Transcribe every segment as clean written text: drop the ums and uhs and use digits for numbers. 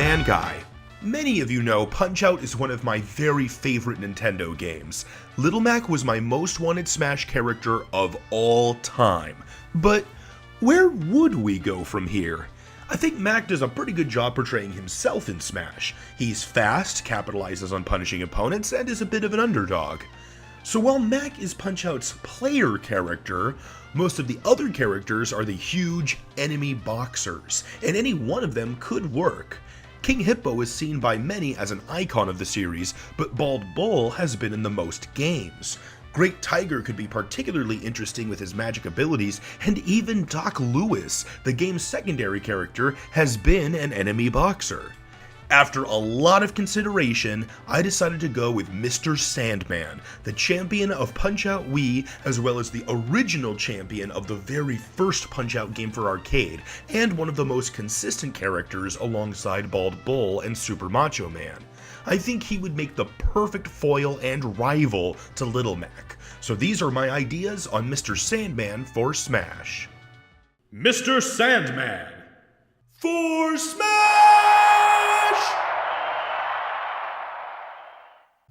Man Guy. Many of you know Punch-Out is one of my very favorite Nintendo games. Little Mac was my most wanted Smash character of all time. But where would we go from here? I think Mac does a pretty good job portraying himself in Smash. He's fast, capitalizes on punishing opponents, and is a bit of an underdog. So while Mac is Punch-Out's player character, most of the other characters are the huge enemy boxers, and any one of them could work. King Hippo is seen by many as an icon of the series, but Bald Bull has been in the most games. Great Tiger could be particularly interesting with his magic abilities, and even Doc Lewis, the game's secondary character, has been an enemy boxer. After a lot of consideration, I decided to go with Mr. Sandman, the champion of Punch-Out Wii, as well as the original champion of the very first Punch-Out game for arcade, and one of the most consistent characters alongside Bald Bull and Super Macho Man. I think he would make the perfect foil and rival to Little Mac. So these are my ideas on Mr. Sandman for Smash. Mr. Sandman For Smash!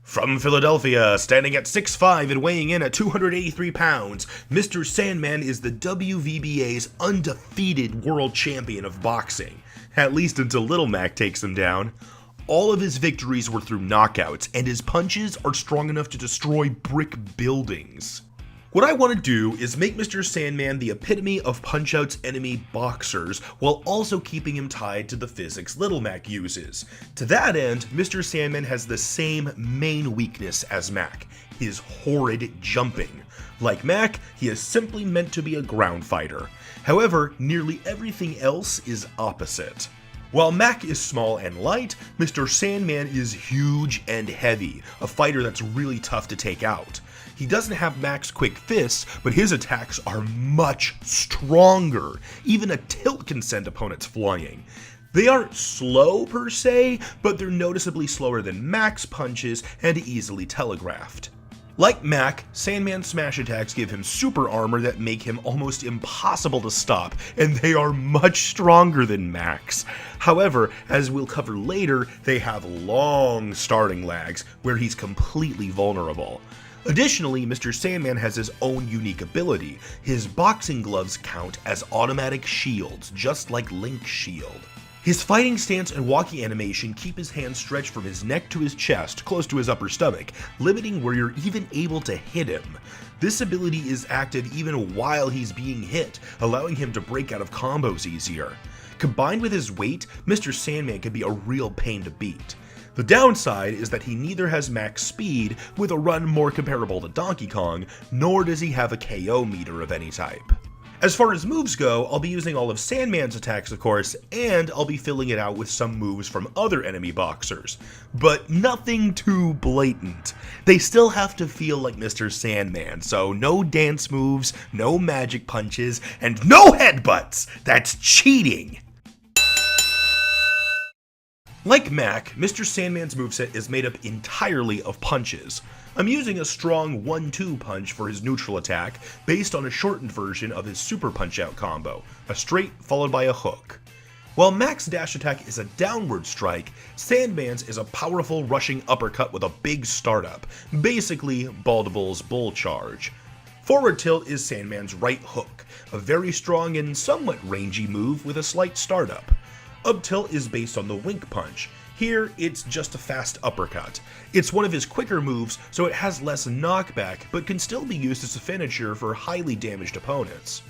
From Philadelphia, standing at 6'5" and weighing in at 283 pounds, Mr. Sandman is the WVBA's undefeated world champion of boxing, at least until Little Mac takes him down. All of his victories were through knockouts, and his punches are strong enough to destroy brick buildings. What I want to do is make Mr. Sandman the epitome of Punch-Out's enemy boxers, while also keeping him tied to the physics Little Mac uses. To that end, Mr. Sandman has the same main weakness as Mac, his horrid jumping. Like Mac, he is simply meant to be a ground fighter. However, nearly everything else is opposite. While Mac is small and light, Mr. Sandman is huge and heavy, a fighter that's really tough to take out. He doesn't have Mac's quick fists, but his attacks are much stronger. Even a tilt can send opponents flying. They aren't slow per se, but they're noticeably slower than Mac's punches and easily telegraphed. Like Mac, Sandman's smash attacks give him super armor that make him almost impossible to stop, and they are much stronger than Mac's. However, as we'll cover later, they have long starting lags, where he's completely vulnerable. Additionally, Mr. Sandman has his own unique ability. His boxing gloves count as automatic shields, just like Link's shield. His fighting stance and walking animation keep his hands stretched from his neck to his chest, close to his upper stomach, limiting where you're even able to hit him. This ability is active even while he's being hit, allowing him to break out of combos easier. Combined with his weight, Mr. Sandman can be a real pain to beat. The downside is that he neither has max speed, with a run more comparable to Donkey Kong, nor does he have a KO meter of any type. As far as moves go, I'll be using all of Sandman's attacks of course, and I'll be filling it out with some moves from other enemy boxers. But nothing too blatant. They still have to feel like Mr. Sandman, so no dance moves, no magic punches, and no headbutts! That's cheating! Like Mac, Mr. Sandman's moveset is made up entirely of punches. I'm using a strong 1-2 punch for his neutral attack, based on a shortened version of his Super Punch-Out combo, a straight followed by a hook. While Mac's dash attack is a downward strike, Sandman's is a powerful rushing uppercut with a big startup, basically Bald Bull's bull charge. Forward tilt is Sandman's right hook, a very strong and somewhat rangy move with a slight startup. Up tilt is based on the wink punch. Here, it's just a fast uppercut. It's one of his quicker moves, so it has less knockback, but can still be used as a finisher for highly damaged opponents.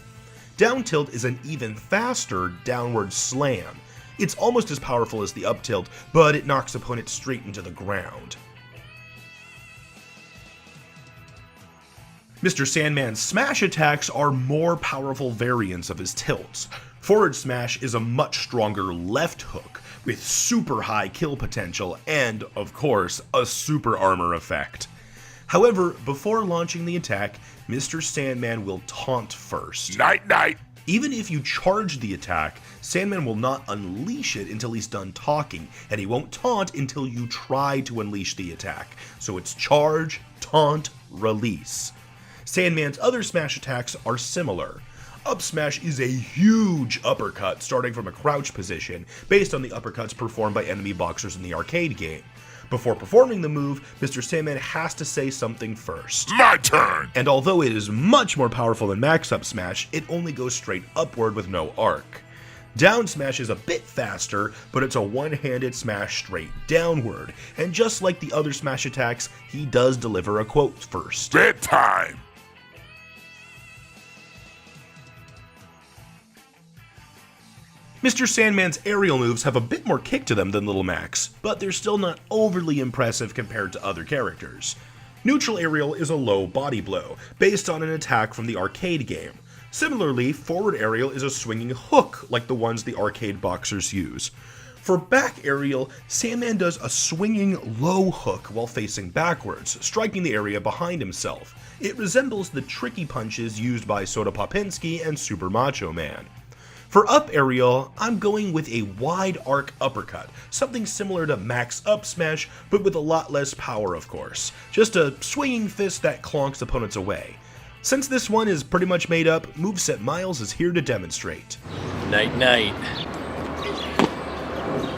Down tilt is an even faster downward slam. It's almost as powerful as the up tilt, but it knocks opponents straight into the ground. Mr. Sandman's smash attacks are more powerful variants of his tilts. Forward smash is a much stronger left hook, with super high kill potential and, of course, a super armor effect. However, before launching the attack, Mr. Sandman will taunt first. Night night! Even if you charge the attack, Sandman will not unleash it until he's done talking, and he won't taunt until you try to unleash the attack. So it's charge, taunt, release. Sandman's other smash attacks are similar. up smash is a huge uppercut starting from a crouch position based on the uppercuts performed by enemy boxers in the arcade game. Before performing the move, Mr. Sandman has to say something first. My turn! And although it is much more powerful than max up smash, it only goes straight upward with no arc. Down smash is a bit faster, but it's a one-handed smash straight downward, and just like the other smash attacks, he does deliver a quote first. Bedtime! Mr. Sandman's aerial moves have a bit more kick to them than Little Mac's, but they're still not overly impressive compared to other characters. Neutral aerial is a low body blow, based on an attack from the arcade game. Similarly, forward aerial is a swinging hook like the ones the arcade boxers use. For back aerial, Sandman does a swinging low hook while facing backwards, striking the area behind himself. It resembles the tricky punches used by Soda Popinski and Super Macho Man. For up aerial, I'm going with a wide arc uppercut, something similar to max up smash, but with a lot less power of course. Just a swinging fist that clonks opponents away. Since this one is pretty much made up, Moveset Miles is here to demonstrate. Night night.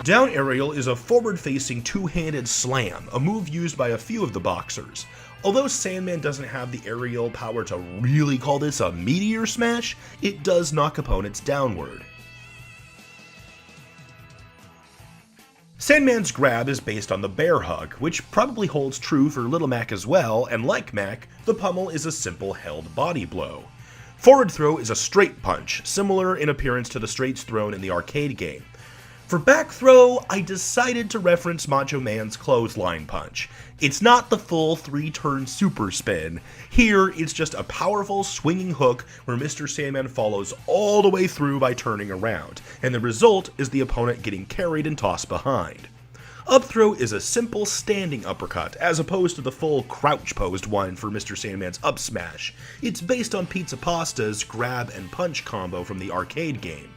Down aerial is a forward-facing two-handed slam, a move used by a few of the boxers. Although Sandman doesn't have the aerial power to really call this a meteor smash, it does knock opponents downward. Sandman's grab is based on the bear hug, which probably holds true for Little Mac as well, and like Mac, the pummel is a simple held body blow. Forward throw is a straight punch, similar in appearance to the straights thrown in the arcade game. For back throw, I decided to reference Macho Man's clothesline punch. It's not the full 3-turn super spin. Here, it's just a powerful swinging hook where Mr. Sandman follows all the way through by turning around, and the result is the opponent getting carried and tossed behind. Up throw is a simple standing uppercut, as opposed to the full crouch posed one for Mr. Sandman's up smash. It's based on Pizza Pasta's grab and punch combo from the arcade game.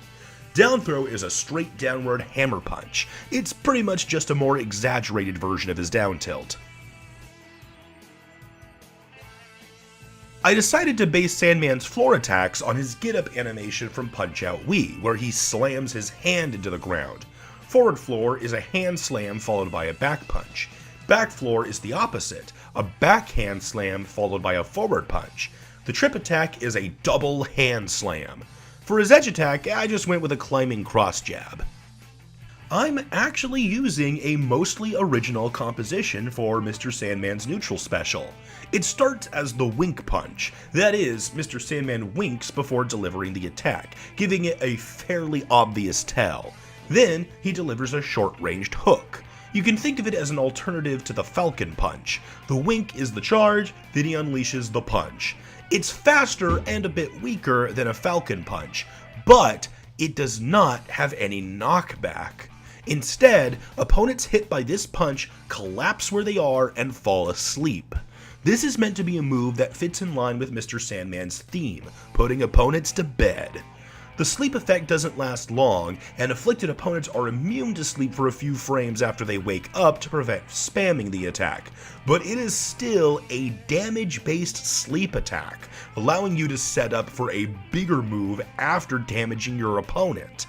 Down throw is a straight downward hammer punch. It's pretty much just a more exaggerated version of his down tilt. I decided to base Sandman's floor attacks on his get-up animation from Punch-Out Wii, where he slams his hand into the ground. Forward floor is a hand slam followed by a back punch. Back floor is the opposite, a backhand slam followed by a forward punch. The trip attack is a double hand slam. For his edge attack, I just went with a climbing cross jab. I'm actually using a mostly original composition for Mr. Sandman's neutral special. It starts as the wink punch. That is, Mr. Sandman winks before delivering the attack, giving it a fairly obvious tell. Then, he delivers a short-ranged hook. You can think of it as an alternative to the Falcon Punch. The wink is the charge, then he unleashes the punch. It's faster and a bit weaker than a Falcon Punch, but it does not have any knockback. Instead, opponents hit by this punch collapse where they are and fall asleep. This is meant to be a move that fits in line with Mr. Sandman's theme, putting opponents to bed. The sleep effect doesn't last long, and afflicted opponents are immune to sleep for a few frames after they wake up to prevent spamming the attack, but it is still a damage-based sleep attack, allowing you to set up for a bigger move after damaging your opponent.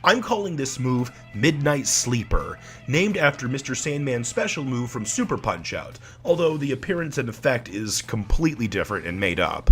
I'm calling this move Midnight Sleeper, named after Mr. Sandman's special move from Super Punch-Out, although the appearance and effect is completely different and made up.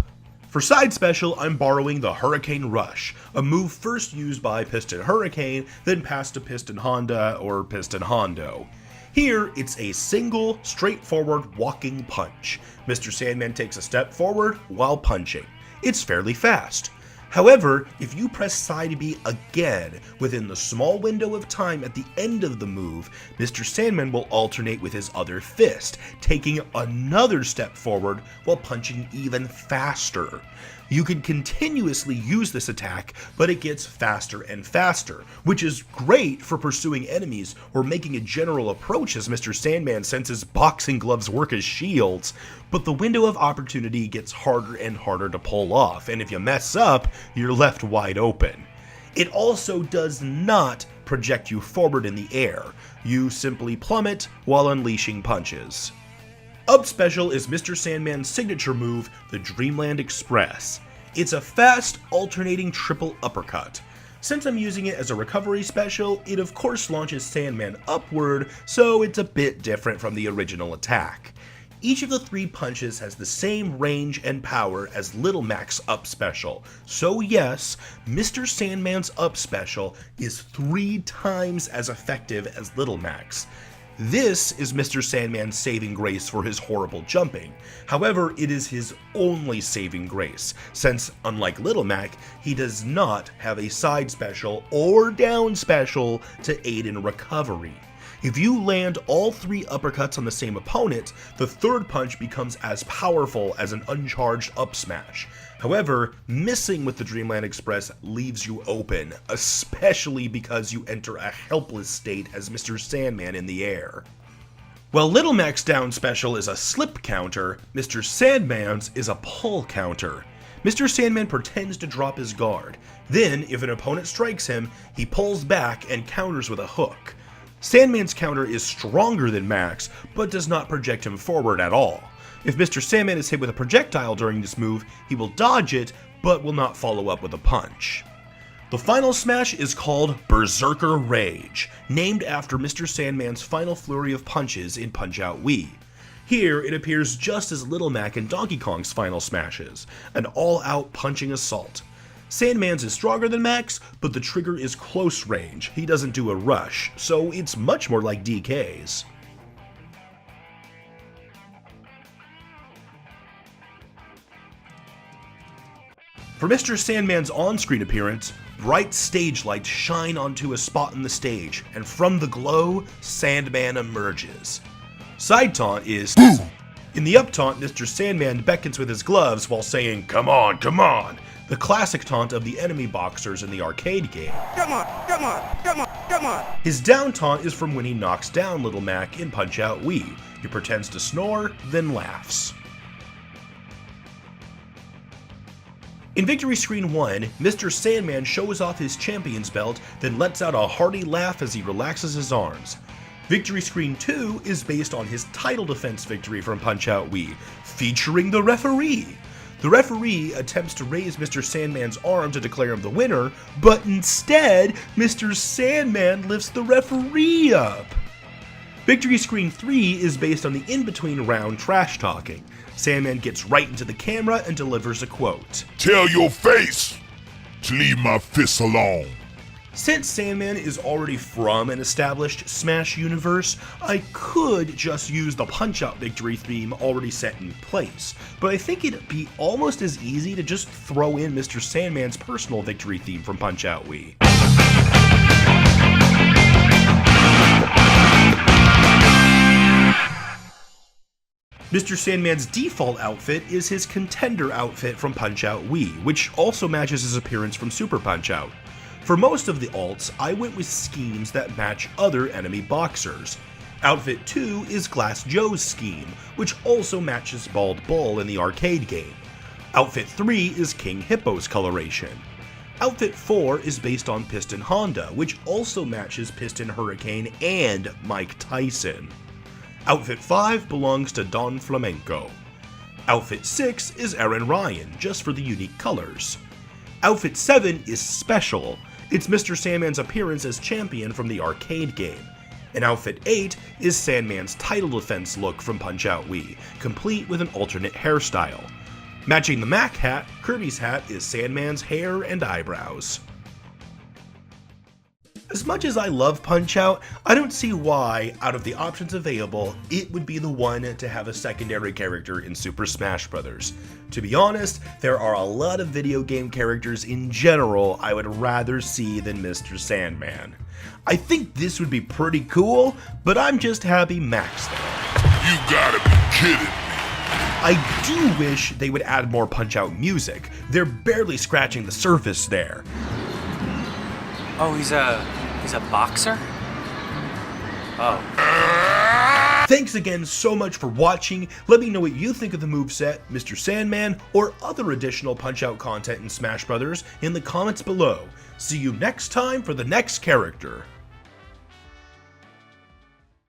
For side special, I'm borrowing the Hurricane Rush, a move first used by Piston Hurricane, then passed to Piston Honda or Piston Hondo. Here, it's a single, straightforward walking punch. Mr. Sandman takes a step forward while punching. It's fairly fast. However, if you press side B again within the small window of time at the end of the move, Mr. Sandman will alternate with his other fist, taking another step forward while punching even faster. You can continuously use this attack, but it gets faster and faster, which is great for pursuing enemies or making a general approach as Mr. Sandman senses boxing gloves work as shields, but the window of opportunity gets harder and harder to pull off, and if you mess up, you're left wide open. It also does not project you forward in the air. You simply plummet while unleashing punches. Up special is Mr. Sandman's signature move, the Dreamland Express. It's a fast, alternating triple uppercut. Since I'm using it as a recovery special, it of course launches Sandman upward, so it's a bit different from the original attack. Each of the 3 punches has the same range and power as Little Mac's up special, so yes, Mr. Sandman's up special is 3 times as effective as Little Mac's. This is Mr. Sandman's saving grace for his horrible jumping. However, it is his only saving grace, since unlike Little Mac, he does not have a side special or down special to aid in recovery. If you land all 3 uppercuts on the same opponent, the 3rd punch becomes as powerful as an uncharged up smash. However, missing with the Dreamland Express leaves you open, especially because you enter a helpless state as Mr. Sandman in the air. While Little Mac's down special is a slip counter, Mr. Sandman's is a pull counter. Mr. Sandman pretends to drop his guard. Then, if an opponent strikes him, he pulls back and counters with a hook. Sandman's counter is stronger than Mac's, but does not project him forward at all. If Mr. Sandman is hit with a projectile during this move, he will dodge it, but will not follow up with a punch. The final smash is called Berserker Rage, named after Mr. Sandman's final flurry of punches in Punch-Out Wii. Here, it appears just as Little Mac and Donkey Kong's final smashes, an all-out punching assault. Sandman's is stronger than Mac's, but the trigger is close range, he doesn't do a rush, so it's much more like DK's. For Mr. Sandman's on-screen appearance, bright stage lights shine onto a spot in the stage, and from the glow, Sandman emerges. Side taunt is in the up taunt, Mr. Sandman beckons with his gloves while saying, "Come on, come on," the classic taunt of the enemy boxers in the arcade game. Come on, come on, come on, come on. His down taunt is from when he knocks down Little Mac in Punch-Out Wii. He pretends to snore, then laughs. In Victory Screen 1, Mr. Sandman shows off his champion's belt, then lets out a hearty laugh as he relaxes his arms. Victory Screen 2 is based on his title defense victory from Punch-Out Wii, featuring the referee. The referee attempts to raise Mr. Sandman's arm to declare him the winner, but instead, Mr. Sandman lifts the referee up. Victory Screen 3 is based on the in-between round trash talking. Sandman gets right into the camera and delivers a quote. "Tell your face to leave my fists alone." Since Sandman is already from an established Smash universe, I could just use the Punch-Out victory theme already set in place, but I think it'd be almost as easy to just throw in Mr. Sandman's personal victory theme from Punch-Out Wii. Mr. Sandman's default outfit is his contender outfit from Punch-Out Wii, which also matches his appearance from Super Punch-Out. For most of the alts, I went with schemes that match other enemy boxers. Outfit 2 is Glass Joe's scheme, which also matches Bald Bull in the arcade game. Outfit 3 is King Hippo's coloration. Outfit 4 is based on Piston Honda, which also matches Piston Hurricane and Mike Tyson. Outfit 5 belongs to Don Flamenco. Outfit 6 is Aaron Ryan, just for the unique colors. Outfit 7 is Special. It's Mr. Sandman's appearance as champion from the arcade game. And Outfit 8 is Sandman's title defense look from Punch-Out Wii, complete with an alternate hairstyle. Matching the Mac hat, Kirby's hat is Sandman's hair and eyebrows. As much as I love Punch-Out, I don't see why, out of the options available, it would be the one to have a secondary character in Super Smash Bros. To be honest, there are a lot of video game characters in general I would rather see than Mr. Sandman. I think this would be pretty cool, but I'm just happy Mac's there. You gotta be kidding me. I do wish they would add more Punch-Out music. They're barely scratching the surface there. Oh, he's a boxer? Oh. Thanks again so much for watching. Let me know what you think of the moveset, Mr. Sandman, or other additional Punch-Out content in Smash Bros. In the comments below. See you next time for the next character.